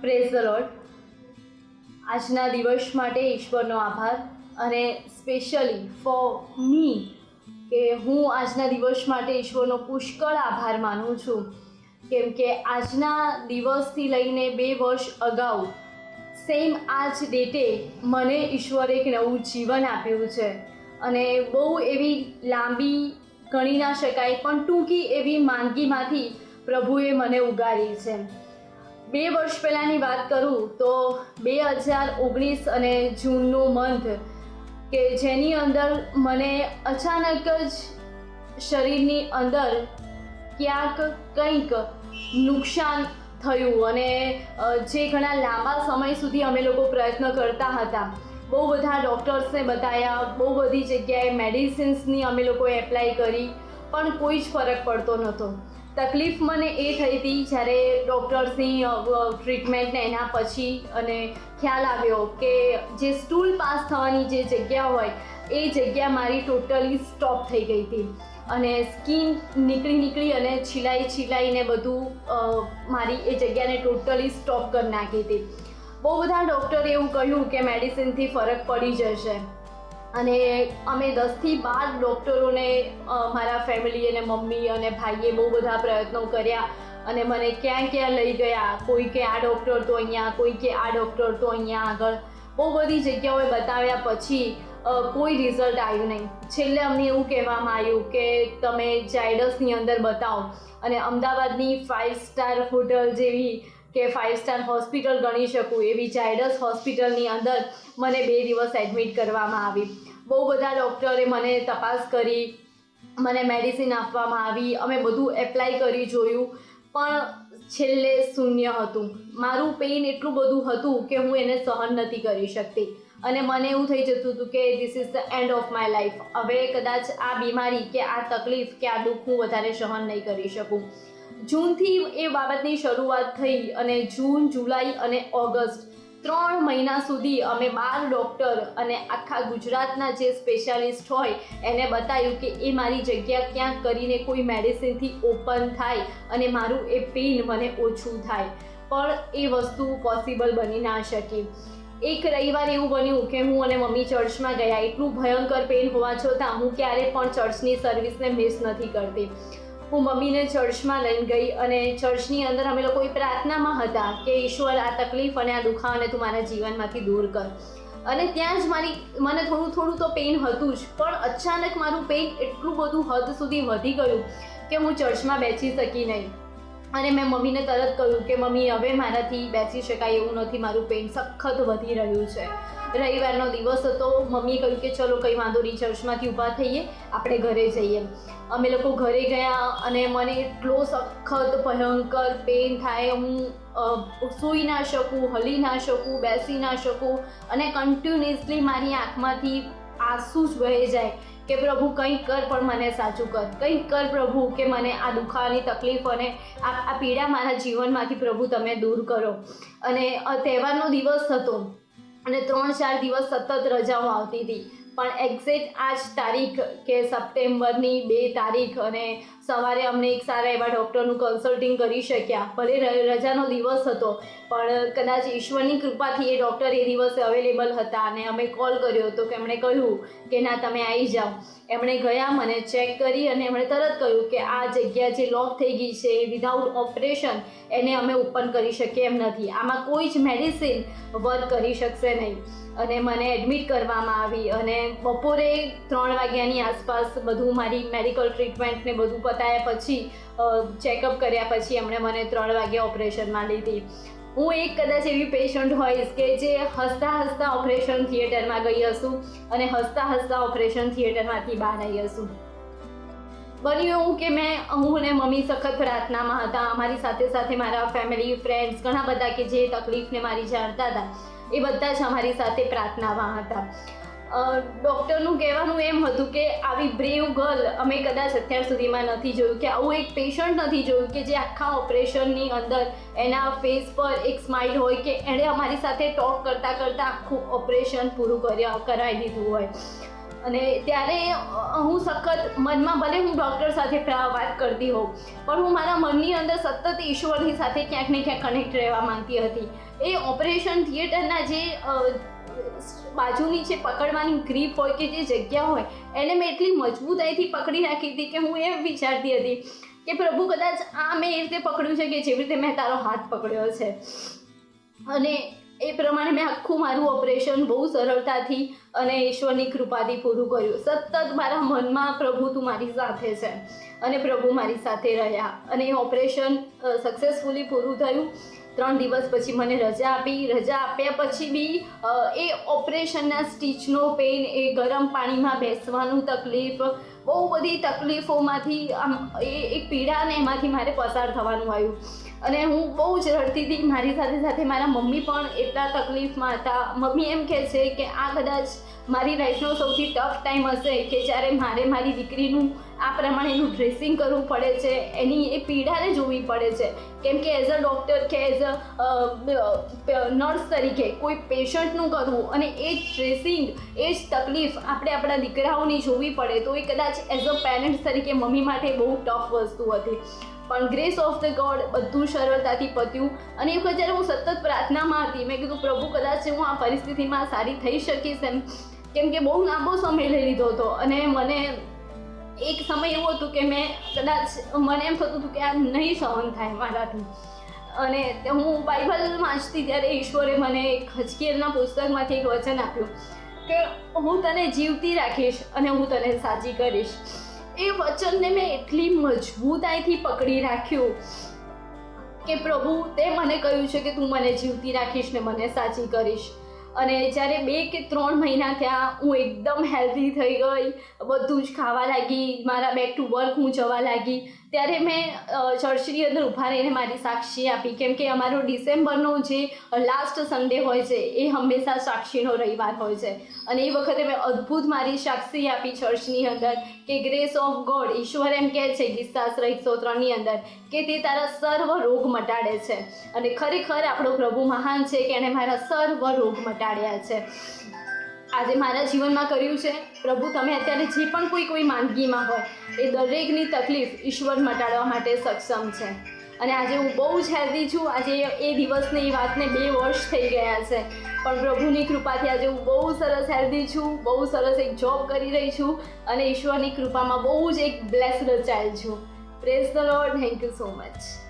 Praise the lord. આજના દિવસ માટે ઈશ્વરનો આભાર, અને સ્પેશિયલી ફોર મી કે હું આજના દિવસ માટે ઈશ્વરનો પુષ્કળ આભાર માનું છું, કેમ કે આજના દિવસથી લઈને 2 વર્ષ અગાઉ સેમ આ જ ડેટે મને ઈશ્વરે એક નવું જીવન આપ્યું છે. અને બહુ એવી લાંબી ગણી ના શકાય પણ ટૂંકી એવી માંદગીમાંથી પ્રભુએ મને ઉગારી છે. 2 વર્ષ પહેલાંની વાત કરું તો 2019 અને જૂનનું મંથ કે જેની અંદર મને અચાનક જ શરીરની અંદર ક્યાંક કંઈક નુકસાન થયું, અને જે ઘણા લાંબા સમય સુધી અમે લોકો પ્રયત્ન કરતા હતા, બહુ બધા ડૉક્ટર્સને બતાવ્યા, બહુ બધી જગ્યાએ મેડિસિન્સની અમે લોકોએ એપ્લાય કરી, પણ કોઈ જ ફરક પડતો નહોતો. તકલીફ મને એ થઈ હતી જ્યારે ડૉક્ટર્સની ટ્રીટમેન્ટને એના પછી અને ખ્યાલ આવ્યો કે જે સ્ટૂલ પાસ થવાની જે જગ્યા હોય એ જગ્યા મારી ટોટલી સ્ટોપ થઈ ગઈ હતી, અને સ્કિન નીકળી અને છીલાઈને બધું મારી એ જગ્યાને ટોટલી સ્ટોપ કરી નાખી હતી. બહુ બધા ડૉક્ટરે એવું કહ્યું કે મેડિસિનથી ફરક પડી જશે, અને અમે 10થી 12 ડૉક્ટરોને મારા ફેમિલી અને મમ્મી અને ભાઈએ બહુ બધા પ્રયત્નો કર્યા, અને મને ક્યાં લઈ ગયા. કોઈ કે આ ડૉક્ટર તો અહીંયા, કોઈ કે આ ડૉક્ટર તો અહીંયા આગળ, બહુ બધી જગ્યાઓએ બતાવ્યા પછી કોઈ રિઝલ્ટ આવ્યું નહીં. છેલ્લે અમને એવું કહેવામાં આવ્યું કે તમે ઝાયડસની અંદર બતાવો, અને અમદાવાદની 5 સ્ટાર હોટલ જેવી કે 5 સ્ટાર હોસ્પિટલ ગણી શકું એવી ઝાયડસ હોસ્પિટલની અંદર મને 2 દિવસ એડમિટ કરવામાં આવી. બહુ બધા ડૉક્ટરે મને તપાસ કરી, મને મેડિસિન આપવામાં આવી, અમે બધું એપ્લાય કરી જોયું, પણ છેલ્લે શૂન્ય હતું. મારું પેઇન એટલું બધું હતું કે હું એને સહન નથી કરી શકતી, અને મને એવું થઈ જતું હતું કે this is the end of my life. હવે કદાચ આ બીમારી કે આ તકલીફ કે આ દુઃખ હું વધારે સહન નહીં કરી શકું. જૂનથી એ બાબતની શરૂઆત થઈ, અને જૂન, જુલાઈ અને ઓગસ્ટ 3 મહિના સુધી અમે 12 ડૉક્ટર અને આખા ગુજરાતના જે સ્પેશિયાલિસ્ટ હોય એને બતાવ્યું કે એ મારી જગ્યા ક્યાંક કરીને કોઈ મેડિસિનથી ઓપન થાય અને મારું એ પેઇન મને ઓછું થાય, પણ એ વસ્તુ પોસિબલ બની ના શકી. એક રવિવાર એવું બન્યું કે હું અને મમ્મી ચર્ચમાં ગયા. એટલું ભયંકર પેઇન હોવા છતાં હું ક્યારે પણ ચર્ચની સર્વિસને મિસ નથી કરતી. હું મમ્મીને ચર્ચમાં લઈને ગઈ, અને ચર્ચની અંદર અમે લોકો એ પ્રાર્થનામાં હતા કે ઈશ્વર આ તકલીફ અને આ દુખાવાને તું મારા જીવનમાંથી દૂર કર. અને ત્યાં જ મને થોડું તો પેઇન હતું જ, પણ અચાનક મારું પેઇન એટલું બધું હદ સુધી વધી ગયું કે હું ચર્ચમાં બેસી શકી નહીં. અને મેં મમ્મીને તરત કહ્યું કે મમ્મી, હવે મારાથી બેસી શકાય એવું નથી, મારું પેઇન સખત વધી રહ્યું છે. રવિવારનો દિવસ હતો. મમ્મીએ કહ્યું કે ચલો કંઈ વાંધો નહીં, ચર્ચમાંથી ઊભા થઈએ, આપણે ઘરે જઈએ. અમે લોકો ઘરે ગયા, અને મને એટલો સખત ભયંકર પેઇન થાય, હું સૂઈ ના શકું, હલી ના શકું, બેસી ના શકું, અને કન્ટિન્યુઅસલી મારી આંખમાંથી આંસુ જ વહી જાય કે પ્રભુ કંઈક કર, પણ મને સાચું કર, કંઈક કર પ્રભુ, કે મને આ દુખાવાની તકલીફ અને આ પીડા મારા જીવનમાંથી પ્રભુ તમે દૂર કરો. અને તહેવારનો દિવસ હતો, અને 3-4 દિવસ સતત રજાઓ આવતી હતી, પણ એક્ઝેક્ટ આ જ તારીખ કે સપ્ટેમ્બરની 2 તારીખ, અને સવારે અમને એક સારા એવા ડૉક્ટરનું કન્સલ્ટિંગ કરી શક્યા. ભલે રજાનો દિવસ હતો, પણ કદાચ ઈશ્વરની કૃપાથી એ ડૉક્ટર એ દિવસે અવેલેબલ હતા, અને અમે કોલ કર્યો હતો કે એમણે કહ્યું કે ના, તમે આવી જાઓ. એમણે ગયા, મને ચેક કરી, અને એમણે તરત કહ્યું કે આ જગ્યા જે લોક થઈ ગઈ છે વિધાઉટ ઓપરેશન એને અમે ઓપન કરી શકીએ એમ નથી, આમાં કોઈ જ મેડિસિન વર્ક કરી શકશે નહીં. અને મને એડમિટ કરવામાં આવી, અને બપોરે 3 વાગ્યાની આસપાસ બધું મારી મેડિકલ ટ્રીટમેન્ટને બધું પતાવ્યા પછી, ચેકઅપ કર્યા પછી એમણે મને 3 વાગે ઓપરેશનમાં લીધી. હું એક કદાચ એવી પેશન્ટ હોઈશ કે જે હસતા ઓપરેશન થિયેટરમાં ગઈ હશું, અને હસતા ઓપરેશન થિયેટરમાંથી બહાર આવી હશું. બન્યું એવું કે હું અને મમ્મી સખત પ્રાર્થનામાં હતા. અમારી સાથે મારા ફેમિલી, ફ્રેન્ડ્સ ઘણા બધા કે જે તકલીફને મારી જાણતા હતા, એ બધા જ અમારી સાથે પ્રાર્થનામાં હતા. ડૉક્ટરનું કહેવાનું એમ હતું કે આવી બ્રેવ ગર્લ અમે કદાચ અત્યાર સુધીમાં નથી જોયું, કે આવું એક પેશન્ટ નથી જોયું કે જે આખા ઓપરેશનની અંદર એના ફેસ પર એક સ્માઇલ હોય, કે એણે અમારી સાથે ટોક કરતાં આખું ઓપરેશન પૂરું કરાવી દીધું હોય. અને ત્યારે હું સખત મનમાં, ભલે હું ડૉક્ટર સાથે વાત કરતી હોઉં, પણ હું મારા મનની અંદર સતત ઈશ્વરની સાથે ક્યાંક ને ક્યાંક કનેક્ટ રહેવા માંગતી હતી. એ ઓપરેશન થિયેટરના જે બાજુની જે પકડવાની ગ્રીપ હોય કે જે જગ્યા હોય એને મેં એટલી મજબૂતાઈથી પકડી રાખી હતી કે હું એમ વિચારતી હતી કે પ્રભુ કદાચ આ મેં એ રીતે પકડ્યું છે કે જેવી રીતે મેં તારો હાથ પકડ્યો છે. અને એ પ્રમાણે મેં આખું મારું ઓપરેશન બહુ સરળતાથી અને ઈશ્વરની કૃપાથી પૂરું કર્યું. સતત મારા મનમાં પ્રભુ તું મારી સાથે છે અને પ્રભુ મારી સાથે રહ્યા અને એ ઓપરેશન સક્સેસફુલી પૂરું થયું. 3 દિવસ પછી મને રજા આપી. રજા આપ્યા પછી બી એ ઓપરેશનના સ્ટીચનો પેઇન, એ ગરમ પાણીમાં બેસવાનું તકલીફ, બહુ બધી તકલીફોમાંથી આમ એ પીડા અને એમાંથી મારે પસાર થવાનું આવ્યું. અને હું બહુ જ રડતી હતી. મારી સાથે સાથે મારા મમ્મી પણ એટલા તકલીફમાં હતા. મમ્મી એમ કહે છે કે આ કદાચ મારી લાઈફનો સૌથી ટફ ટાઈમ હશે કે જ્યારે મારે મારી દીકરીનું આ પ્રમાણેનું ડ્રેસિંગ કરવું પડે છે, એની એ પીડાને જોવી પડે છે. કેમ કે એઝ અ ડૉક્ટર કે એઝ અ નર્સ તરીકે કોઈ પેશન્ટનું કરવું અને એ જ ડ્રેસિંગ, એ જ તકલીફ આપણે આપણા દીકરાઓની જોવી પડે તો એ કદાચ એઝ અ પેરેન્ટ્સ તરીકે મમ્મી માટે બહુ ટફ વસ્તુ હતી. પણ ગ્રેસ ઓફ ધ ગોડ બધું સરળતાથી પત્યું. અને એ વખત જ્યારે હું સતત પ્રાર્થનામાં હતી, મેં કીધું પ્રભુ કદાચ હું આ પરિસ્થિતિમાં સારી થઈ શકીશ એમ, કેમ કે બહુ લાંબો સમય લઈ લીધો હતો. અને મને એક સમય એવો હતો કે મેં કદાચ મને એમ થતું હતું કે આ નહીં સહન થાય મારાથી. અને હું બાઇબલ વાંચતી ત્યારે ઈશ્વરે મને એક હજકીએલના પુસ્તકમાંથી એક વચન આપ્યું કે હું તને જીવતી રાખીશ અને હું તને સાચી કરીશ. એ વચનને મેં એટલી મજબૂતાઈથી પકડી રાખ્યું કે પ્રભુ તે મને કહ્યું છે કે તું મને જીવતી રાખીશ ને મને સાચી કરીશ. અને જ્યારે 2 કે 3 મહિના થયા, હું એકદમ હેલ્ધી થઈ ગઈ, બધું જ ખાવા લાગી, મારા બેક ટુ વર્ક હું જવા લાગી, ત્યારે મેં ચર્ચની અંદર ઊભા રહીને મારી સાક્ષી આપી. કેમ કે અમારો ડિસેમ્બરનો જે લાસ્ટ સન્ડે હોય છે એ હંમેશા સાક્ષીનો રવિવાર હોય છે. અને એ વખતે મેં અદ્ભુત મારી સાક્ષી આપી ચર્ચની અંદર કે ગ્રેસ ઓફ ગોડ, ઈશ્વર એમ કહે છે ગીતશાસ્ત્ર 103ની અંદર કે તે તારા સર્વ રોગ મટાડે છે. અને ખરેખર આપણો પ્રભુ મહાન છે કે એણે મારા સર્વ રોગ મટાડ્યા છે. આજે મારા જીવનમાં કર્યું છે. પ્રભુ તમે અત્યારે જે પણ કોઈ માંદગીમાં હોય એ દરેકની તકલીફ ઈશ્વર મટાડવા માટે સક્ષમ છે. અને આજે હું બહુ જ હેલ્ધી છું. આજે એ દિવસને, એ વાતને 2 વર્ષ થઈ ગયા છે, પણ પ્રભુની કૃપાથી આજે હું બહુ સરસ હેલ્ધી છું, બહુ સરસ એક જોબ કરી રહી છું અને ઈશ્વરની કૃપામાં બહુ જ એક બ્લેસ્ડ ચાઇલ્ડ છું. Praise the lord. Thank you so much.